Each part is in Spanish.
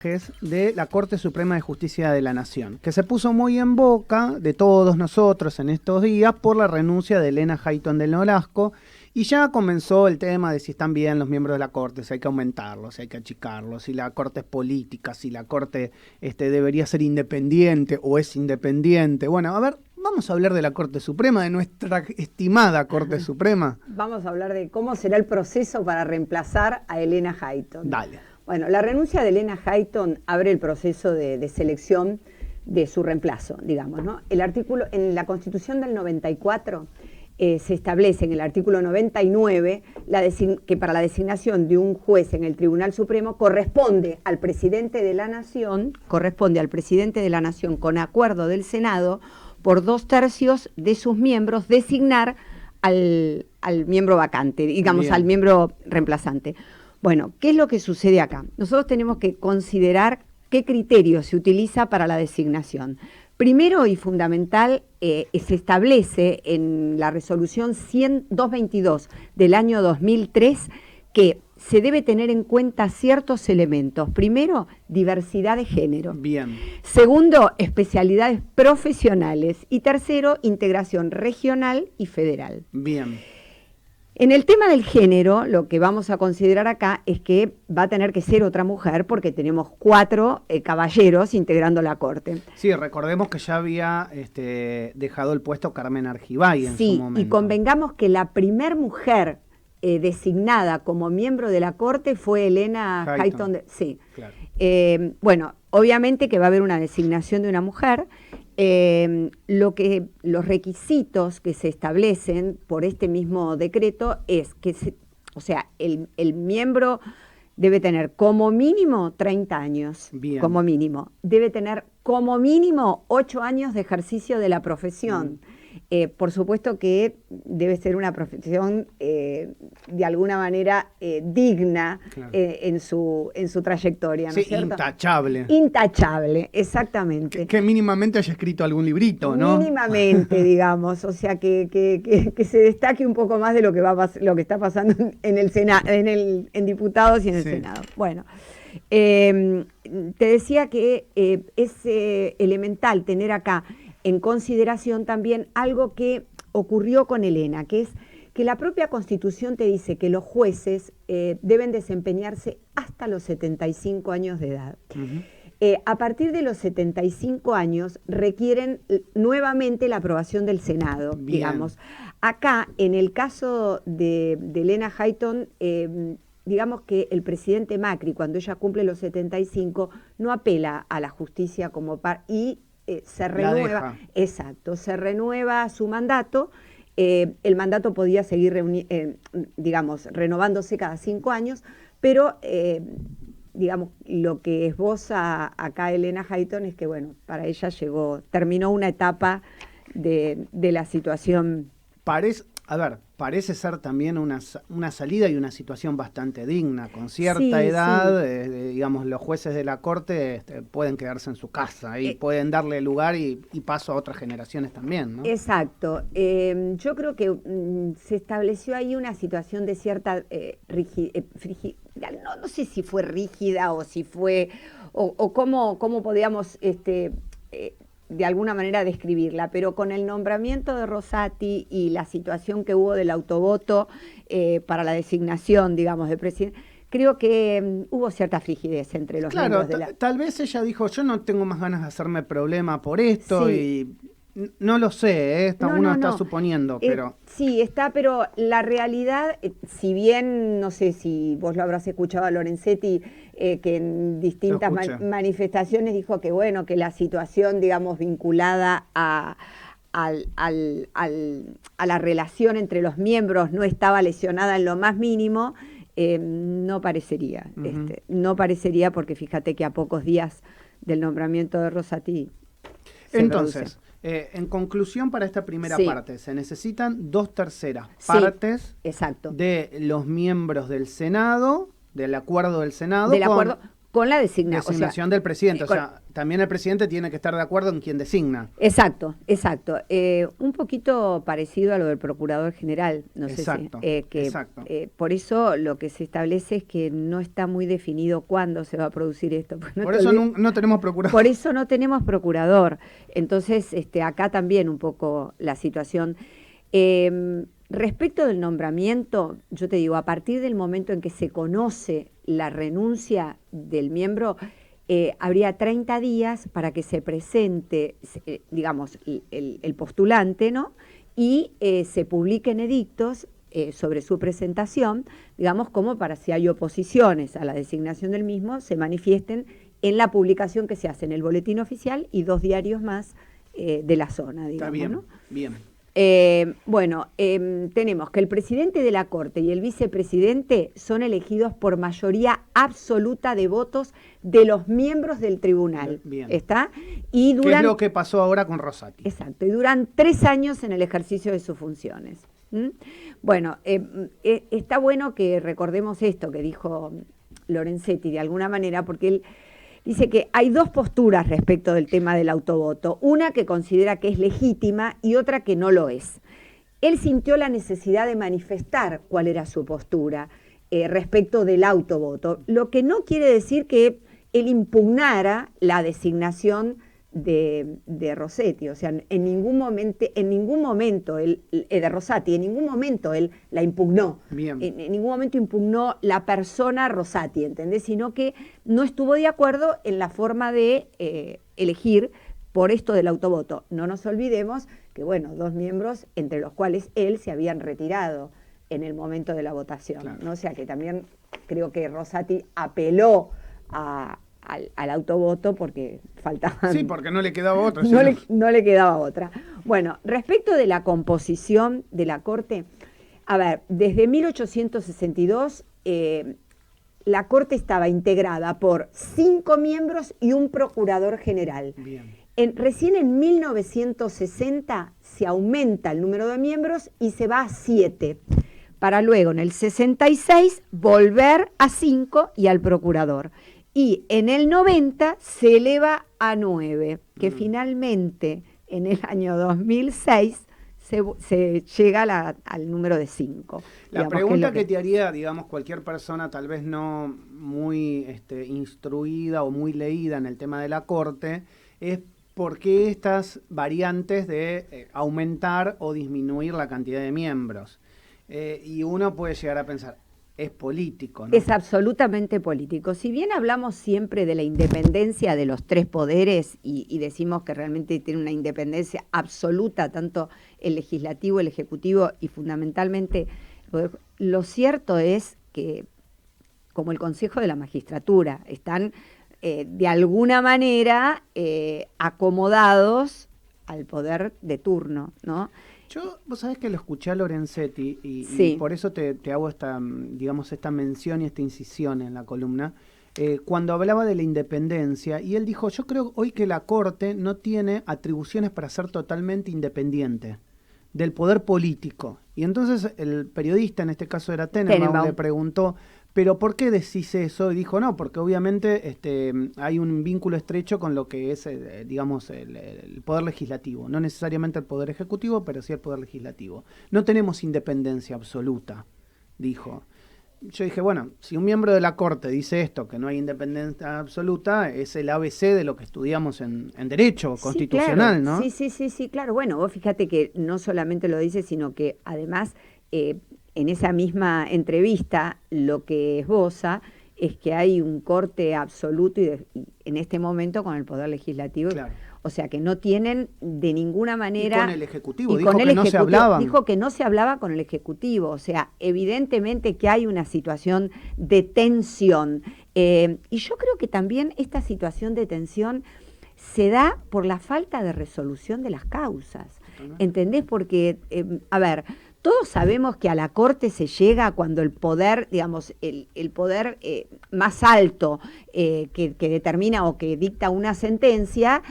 de la Corte Suprema de Justicia de la Nación, que se puso muy en boca de todos nosotros en estos días por la renuncia de Elena Hayton del Nolasco, y ya comenzó el tema de si están bien los miembros de la Corte, si hay que aumentarlos, si hay que achicarlos, si la Corte es política, si la Corte debería ser independiente o es independiente. Bueno, a ver, vamos a hablar de la Corte Suprema, de nuestra estimada Corte Suprema. Vamos a hablar de cómo será el proceso para reemplazar a Elena Hayton. Dale. Bueno, la renuncia de Elena Hayton abre el proceso de selección de su reemplazo, digamos, ¿no? El artículo, en la Constitución del 94 se establece en el artículo 99 que para la designación de un juez en el Tribunal Supremo corresponde al presidente de la Nación con acuerdo del Senado por 2/3 de sus miembros designar al miembro vacante, digamos, Bien. al miembro reemplazante. Bueno, ¿qué es lo que sucede acá? Nosotros tenemos que considerar qué criterio se utiliza para la designación. Primero y fundamental, se establece en la resolución 222 del año 2003 que se debe tener en cuenta ciertos elementos. Primero, diversidad de género. Bien. Segundo, especialidades profesionales. Y tercero, integración regional y federal. Bien. En el tema del género, lo que vamos a considerar acá es que va a tener que ser otra mujer porque tenemos 4 caballeros integrando la Corte. Sí, recordemos que ya había dejado el puesto Carmen Argibay en su momento. Sí, y convengamos que la primer mujer designada como miembro de la Corte fue Elena Hayton. Sí. Claro. Bueno, obviamente que va a haber una designación de una mujer. Los requisitos que se establecen por este mismo decreto es que, el miembro debe tener como mínimo 30 años, Bien. Como mínimo. Debe tener como mínimo 8 años de ejercicio de la profesión. Por supuesto que debe ser una profesión de alguna manera digna, claro, en su trayectoria, ¿no es cierto? Intachable. Intachable, exactamente. Que mínimamente haya escrito algún librito, ¿no? Mínimamente, digamos, o sea, que se destaque un poco más de lo que está pasando en el Senado, en diputados y en el Senado. Bueno, te decía que es elemental tener acá en consideración también algo que ocurrió con Elena, que es que la propia Constitución te dice que los jueces deben desempeñarse hasta los 75 años de edad. Uh-huh. A partir de los 75 años requieren nuevamente la aprobación del Senado, bien, digamos. Acá, en el caso de Elena Hayton, digamos que el presidente Macri, cuando ella cumple los 75, no apela a la justicia como se renueva, exacto, se renueva su mandato. El mandato podía seguir renovándose cada 5 años, pero digamos, lo que esboza acá Elena Hayton es que, bueno, para ella terminó una etapa de la situación. Parece ser también una salida y una situación bastante digna. Con cierta edad, digamos, los jueces de la Corte pueden quedarse en su casa y pueden darle lugar y paso a otras generaciones también, ¿no? Exacto. Yo creo que se estableció ahí una situación de cierta no sé si fue rígida o si fue, o cómo podíamos de alguna manera describirla, pero con el nombramiento de Rosati y la situación que hubo del autovoto para la designación, digamos, de presidente, creo que hubo cierta frigidez entre los miembros de la... Tal vez ella dijo, yo no tengo más ganas de hacerme problema por esto, y no lo sé, uno está suponiendo, pero... Sí, pero la realidad, si bien, no sé si vos lo habrás escuchado a Lorenzetti, que en distintas manifestaciones dijo que, bueno, que la situación, digamos, vinculada a la relación entre los miembros no estaba lesionada en lo más mínimo, no parecería. Uh-huh. No parecería, porque fíjate que a pocos días del nombramiento de Rosati... Entonces, en conclusión para esta primera parte, se necesitan 2/3 partes, exacto, de los miembros del Senado, del acuerdo del Senado, con la designación del presidente. O sea, también el presidente tiene que estar de acuerdo en quien designa. Exacto. Un poquito parecido a lo del procurador general, no sé si. Exacto. Por eso lo que se establece es que no está muy definido cuándo se va a producir esto. Por eso no tenemos procurador. Por eso no tenemos procurador. Entonces, acá también un poco la situación. Respecto del nombramiento, yo te digo, a partir del momento en que se conoce la renuncia del miembro, habría 30 días para que se presente, digamos, el postulante, ¿no? Y se publiquen edictos sobre su presentación, digamos, como para si hay oposiciones a la designación del mismo, se manifiesten en la publicación que se hace en el Boletín Oficial y 2 diarios más de la zona, digamos. Está bien, ¿no? bien. Tenemos que el presidente de la Corte y el vicepresidente son elegidos por mayoría absoluta de votos de los miembros del tribunal. Bien. ¿Está? ¿Qué es lo que pasó ahora con Rosati? Exacto, y duran 3 años en el ejercicio de sus funciones. Bueno, está bueno que recordemos esto que dijo Lorenzetti de alguna manera, porque él dice que hay 2 posturas respecto del tema del autovoto, una que considera que es legítima y otra que no lo es. Él sintió la necesidad de manifestar cuál era su postura respecto del autovoto, lo que no quiere decir que él impugnara la designación de Rossetti, o sea, en ningún momento él, de Rosati, en ningún momento él la impugnó. Bien. En ningún momento impugnó la persona Rosati, ¿entendés? Sino que no estuvo de acuerdo en la forma de elegir por esto del autovoto. No nos olvidemos que, bueno, 2 miembros, entre los cuales él, se habían retirado en el momento de la votación, claro, ¿no? O sea que también creo que Rosati apeló al autovoto porque faltaban... Sí, porque no le quedaba otra. No le quedaba otra. Bueno, respecto de la composición de la Corte, a ver, desde 1862 la Corte estaba integrada por 5 miembros y un procurador general. Bien. Recién en 1960 se aumenta el número de miembros y se va a 7, para luego en el 66 volver a 5 y al procurador. Y en el 90 se eleva a 9, que finalmente en el año 2006 se llega al número de 5. La pregunta que te haría, digamos, cualquier persona tal vez no muy instruida o muy leída en el tema de la Corte, es por qué estas variantes de aumentar o disminuir la cantidad de miembros. Y uno puede llegar a pensar, es político, ¿no? Es absolutamente político. Si bien hablamos siempre de la independencia de los 3 poderes y decimos que realmente tiene una independencia absoluta, tanto el legislativo, el ejecutivo y fundamentalmente el poder, lo cierto es que, como el Consejo de la Magistratura, están de alguna manera acomodados al poder de turno, ¿no? Vos sabés que lo escuché a Lorenzetti sí, y por eso te hago esta mención y esta incisión en la columna, cuando hablaba de la independencia, y él dijo, yo creo hoy que la Corte no tiene atribuciones para ser totalmente independiente del poder político. Y entonces el periodista, en este caso era Tenenbaum, le preguntó, ¿pero por qué decís eso? Y dijo, no, porque obviamente hay un vínculo estrecho con lo que es, digamos, el poder legislativo. No necesariamente el poder ejecutivo, pero sí el poder legislativo. No tenemos independencia absoluta, dijo. Yo dije, bueno, si un miembro de la Corte dice esto, que no hay independencia absoluta, es el ABC de lo que estudiamos en Derecho Constitucional, claro, ¿no? Sí, claro. Bueno, vos fíjate que no solamente lo dice, sino que además... en esa misma entrevista lo que esboza es que hay un corte absoluto y en este momento con el Poder Legislativo. Claro. O sea, que no tienen de ninguna manera... Y con el Ejecutivo, dijo que no se hablaban. Dijo que no se hablaba con el Ejecutivo. O sea, evidentemente que hay una situación de tensión. Y yo creo que también esta situación de tensión se da por la falta de resolución de las causas. ¿Entendés? Porque, a ver... Todos sabemos que a la Corte se llega cuando el poder, digamos, el poder más alto que determina o que dicta una sentencia,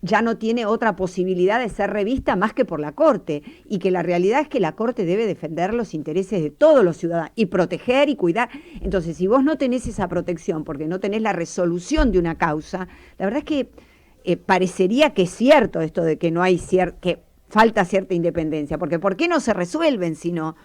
ya no tiene otra posibilidad de ser revista más que por la Corte, y que la realidad es que la Corte debe defender los intereses de todos los ciudadanos y proteger y cuidar. Entonces, si vos no tenés esa protección porque no tenés la resolución de una causa, la verdad es que parecería que es cierto esto de que no hay que falta cierta independencia, porque ¿por qué no se resuelven si no?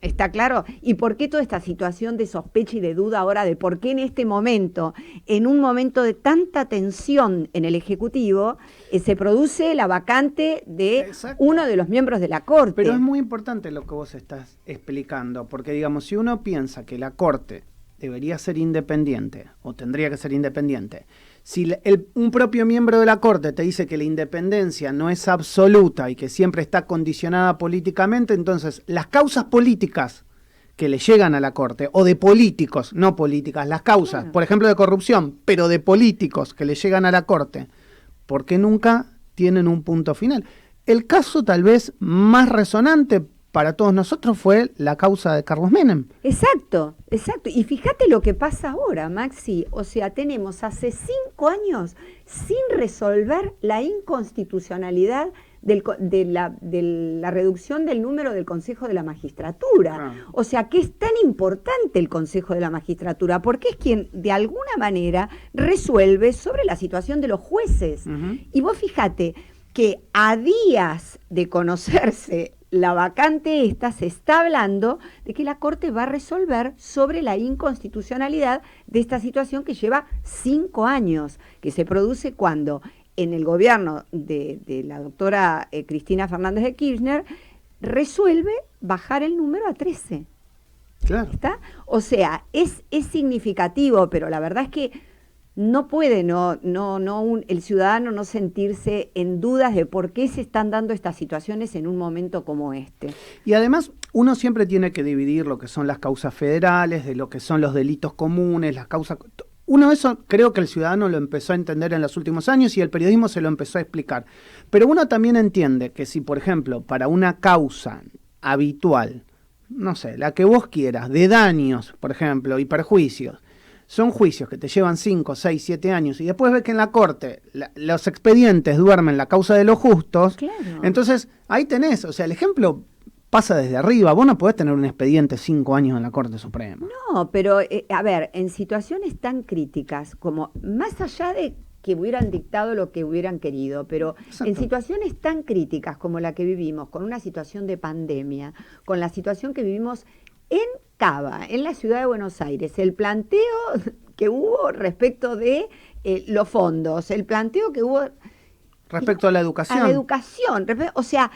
¿Está claro? ¿Y por qué toda esta situación de sospecha y de duda ahora de por qué en este momento, en un momento de tanta tensión en el Ejecutivo, se produce la vacante de Exacto. uno de los miembros de la Corte? Pero es muy importante lo que vos estás explicando, porque digamos, si uno piensa que la Corte debería ser independiente, o tendría que ser independiente, si un propio miembro de la Corte te dice que la independencia no es absoluta y que siempre está condicionada políticamente, entonces las causas políticas que le llegan a la Corte, o de políticos, no políticas, las causas, Claro. por ejemplo de corrupción, pero de políticos que le llegan a la Corte, ¿por qué nunca tienen un punto final? El caso tal vez más resonante para todos nosotros fue la causa de Carlos Menem. Exacto, exacto. Y fíjate lo que pasa ahora, Maxi. O sea, tenemos hace 5 años sin resolver la inconstitucionalidad de la reducción del número del Consejo de la Magistratura. O sea, que es tan importante el Consejo de la Magistratura, porque es quien de alguna manera resuelve sobre la situación de los jueces. Y vos fíjate que a días de conocerse la vacante esta, se está hablando de que la Corte va a resolver sobre la inconstitucionalidad de esta situación que lleva 5 años, que se produce cuando en el gobierno de la doctora Cristina Fernández de Kirchner resuelve bajar el número a 13. Claro. ¿Está? O sea, es significativo, pero la verdad es que no puede el ciudadano no sentirse en dudas de por qué se están dando estas situaciones en un momento como este. Y además, uno siempre tiene que dividir lo que son las causas federales, de lo que son los delitos comunes, las causas... Uno eso creo que el ciudadano lo empezó a entender en los últimos años y el periodismo se lo empezó a explicar. Pero uno también entiende que si, por ejemplo, para una causa habitual, no sé, la que vos quieras, de daños, por ejemplo, y perjuicios, son juicios que te llevan 5, 6, 7 años y después ves que en la Corte los expedientes duermen la causa de los justos, claro. Entonces ahí tenés, o sea, el ejemplo pasa desde arriba, vos no podés tener un expediente 5 años en la Corte Suprema. No, pero a ver, en situaciones tan críticas como, más allá de que hubieran dictado lo que hubieran querido, pero Exacto. En situaciones tan críticas como la que vivimos, con una situación de pandemia, con la situación que vivimos en Cava, en la ciudad de Buenos Aires, el planteo que hubo respecto de los fondos, el planteo que hubo Respecto a la educación. A la educación, o sea,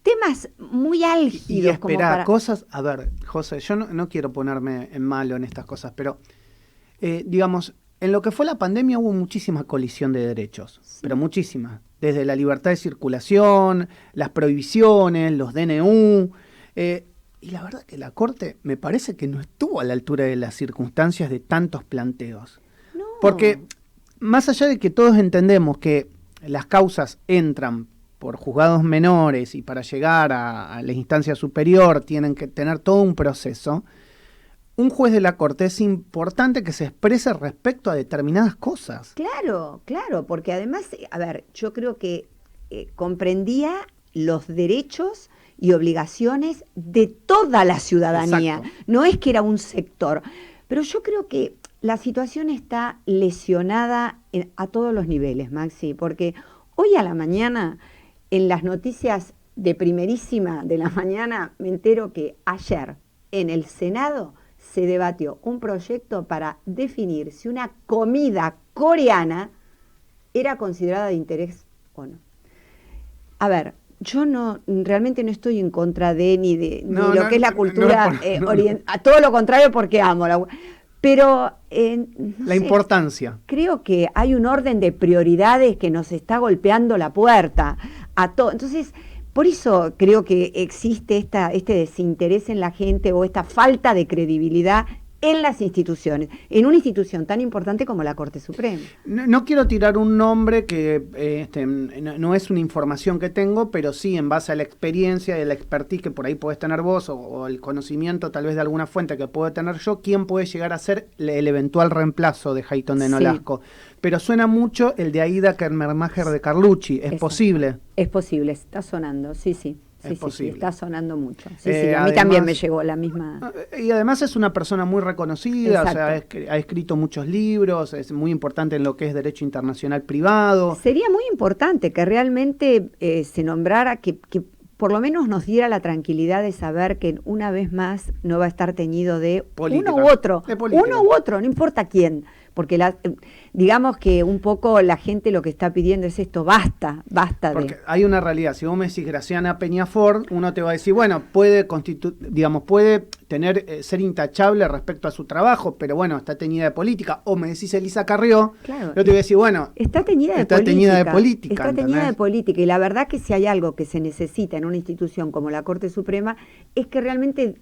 temas muy álgidos. Y espera, como para... cosas, a ver, José, yo no quiero ponerme en malo en estas cosas, pero digamos, en lo que fue la pandemia hubo muchísima colisión de derechos, sí. Pero muchísima, desde la libertad de circulación, las prohibiciones, los DNU, y la verdad que la Corte me parece que no estuvo a la altura de las circunstancias de tantos planteos. No. Porque más allá de que todos entendemos que las causas entran por juzgados menores y para llegar a la instancia superior tienen que tener todo un proceso, un juez de la Corte es importante que se exprese respecto a determinadas cosas. Claro, claro, porque además, a ver, yo creo que comprendía los derechos y obligaciones de toda la ciudadanía. Exacto. No es que era un sector, pero yo creo que la situación está lesionada a todos los niveles, Maxi, porque hoy a la mañana, en las noticias de primerísima de la mañana, me entero que ayer en el Senado se debatió un proyecto para definir si una comida coreana era considerada de interés o no. A ver, yo realmente no estoy en contra de ni lo que es la cultura oriental, todo lo contrario porque amo pero la importancia. Creo que hay un orden de prioridades que nos está golpeando la puerta a todo. Entonces, por eso creo que existe este desinterés en la gente o esta falta de credibilidad en las instituciones, en una institución tan importante como la Corte Suprema. No quiero tirar un nombre que no es una información que tengo, pero sí en base a la experiencia y la expertise que por ahí podés tener vos o el conocimiento tal vez de alguna fuente que puedo tener yo, quién puede llegar a ser el eventual reemplazo de Hayton de Nolasco. Sí. Pero suena mucho el de Aida Kermermacher de Carlucci. ¿Es posible? Es posible, está sonando, sí. Sí, está sonando mucho. Sí, a mí además, también me llegó la misma. Y además es una persona muy reconocida, o sea, ha escrito muchos libros, es muy importante en lo que es derecho internacional privado. Sería muy importante que realmente se nombrara, que por lo menos nos diera la tranquilidad de saber que una vez más no va a estar teñido de política, uno u otro, no importa quién. Porque digamos que un poco la gente lo que está pidiendo es esto, basta porque hay una realidad, si vos me decís Graciana Peñafort, uno te va a decir, bueno, puede ser intachable respecto a su trabajo, pero bueno, está teñida de política, o me decís Elisa Carrió, claro, yo te voy a decir, bueno, está teñida de política, y la verdad que si hay algo que se necesita en una institución como la Corte Suprema, es que realmente,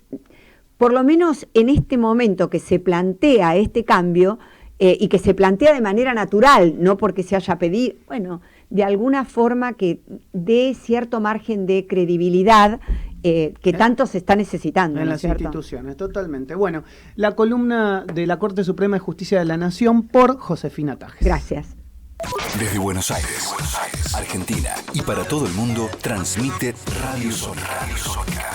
por lo menos en este momento que se plantea este cambio, y que se plantea de manera natural, no porque se haya pedido, bueno, de alguna forma que dé cierto margen de credibilidad que tanto se está necesitando. En las instituciones, totalmente. Bueno, la columna de la Corte Suprema de Justicia de la Nación por Josefina Tajes. Gracias. Desde Buenos Aires, Argentina y para todo el mundo, transmite Radio Sónica.